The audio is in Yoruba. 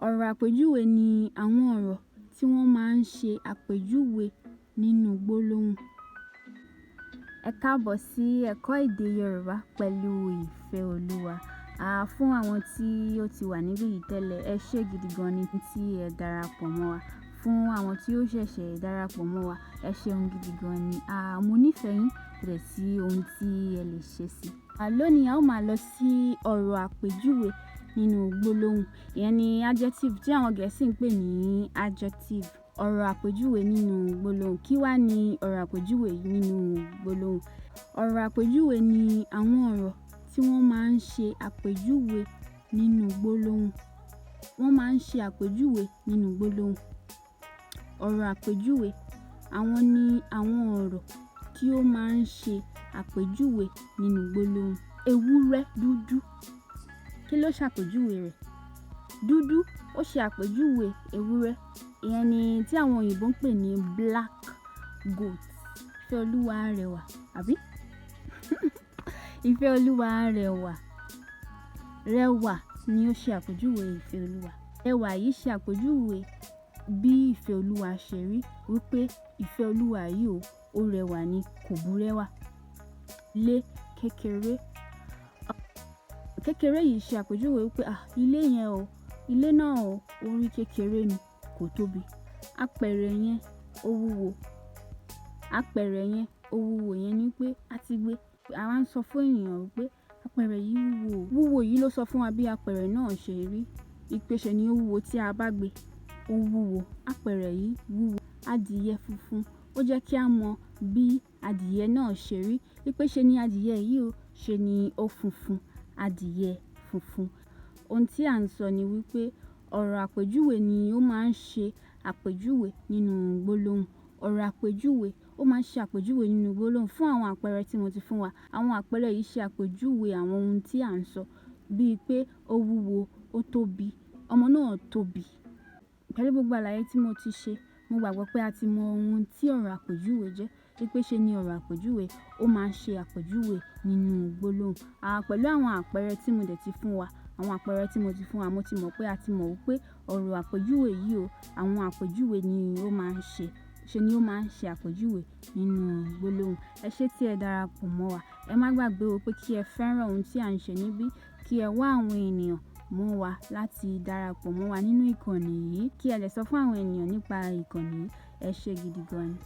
Ọ̀rọ̀ àpèjúwe ni àwọn ọ̀rọ̀ tí wọ́n máa ń ṣe àpèjúwe nínú gbólóhùn. Ẹ káàbọ̀ sí ẹ̀kọ́ èdè Yorùbá pẹ̀lú Ìféolúwa. Fún àwọn tí ó ti wà níbí yìí tẹ́lẹ̀, ẹ ṣé gidi gan ni tí ẹ darapọ̀ mọ́ wa. Fún àwọn tí ó ṣẹ̀ṣẹ̀ darapọ̀ mọ́ wa, ẹ ṣeun gidi gan ni. Mo nífẹ̀ẹ́ yín, rẹ̀ sí ohun tí ẹ lè ṣe sí. Lónìí a ó máa lọ sí ọ̀rọ̀ àpèjúwe nínú gbólóhùn. Ìyẹn ni adjective tí àwọn Gẹ̀ẹ́sì ń pè ní adjective. Ọ̀rọ̀ àpèjúwe nínú gbólóhùn. Kí wá ni ọ̀rọ̀ àpèjúwe nínú gbólóhùn? Ọ̀rọ̀ àpèjúwe ni àwọn ọ̀rọ̀ tí wọ́n máa ń ṣe àpèjúwe nínú gbólóhùn. Wọ́n máa ń ṣe àpèjúwe nínú gbólóhùn. Ọ̀rọ̀ àpèjúwe, àwọn ni àwọn ọ̀rọ̀ tí ó máa ń ṣe àpèjúwe nínú gbólóhùn. Ewúrẹ́ dúdú. Kí ló ṣàpèjúwe rẹ̀? Dúdú, ó ṣe àpèjúwe ewúrẹ́. Ìyẹn ni tí àwọn òyìnbó ń pè ní black goat. Ìféolúwa rẹwà, àbí? Ìféolúwa rẹwà. Rẹwà ni ó ṣe àpèjúwe Ìféolúwa. Rẹwà yìí ṣe àpèjúwe bí Ìféolúwa ṣe rí, wípé Ìféolúwa yìí ó rẹwà ni, kò búrẹ́wà. Ilé kékeré. Kékeré yìí ṣe àpèjúwe wípé ilé yẹn ilé náà orí kékeré ni, kò tóbi. Apẹ̀rẹ̀ yẹn ó wúwo. Apẹ̀rẹ̀ yẹn ó wúwo, yẹn ni pé a ti gbé. A máa ń sọ fún ènìyàn wípé apẹ̀rẹ̀ yìí wúwo. Wúwo yìí ló sọ fún wa bí apẹ̀rẹ̀ náà ṣe rí. Ìpèsè ni ó wúwo tí a bá gbé. Ó wúwo. Apẹ̀rẹ̀ yìí wúwo. Adìyẹ funfun. Ó jẹ́ kí a mọ bí adìyẹ náà ṣe rí. Ìpèsè ni adìyẹ yìí ṣe ni ó funfun. Adìyẹ funfun. Ohun tí à ń sọ ni wípé ọ̀rọ̀ àpèjúwe ni ó máa ń ṣe àpèjúwe nínú gbólóhùn. Ọ̀rọ̀ àpèjúwe ó máa ń ṣe àpèjúwe nínú gbólóhùn. Fún àwọn àpẹẹrẹ tí mo ti fún wa, àwọn àpẹẹrẹ yìí ṣe àpèjúwe àwọn ohun tí à ń sọ, bíi pé ó wúwo, ó tóbi, ọmọ náà tóbi. Pẹ̀lú gbogbo àlàyé tí mo ti ṣe, mo gbàgbọ́ pé a ti mọ ohun tí ọ̀rọ̀ àpèjúwe jẹ́. Ìpèsè ni ọ̀rọ̀ àpèjúwe ó máa ń ṣe àpèjúwe nínú gbólóhùn. Pẹ̀lú àwọn àpẹẹrẹ tí mo dẹ̀ ti fún wa, mo ti mọ̀ pé a ti mọ̀ wípé ọ̀rọ̀ àpèjúwe yìí àwọn àpèjúwe ni ó máa ń ṣe. Ṣe ni ó máa ń ṣe àpèjúwe nínú gbólóhùn. Ẹ ṣé tí ẹ darapọ̀ mọ́ wa. Ẹ má gbàgbé pé kí ẹ fẹ́ràn ohun tí à ń ṣe níbí, kí ẹ wá àwọn ènìyàn mọ́ wa láti darapọ̀ mọ́ wa nínú ìkànnì yìí, kí ẹ lè sọ fún àwọn ènìyàn nípa ìkànnì yìí. Ẹ ṣé gidi gan ni.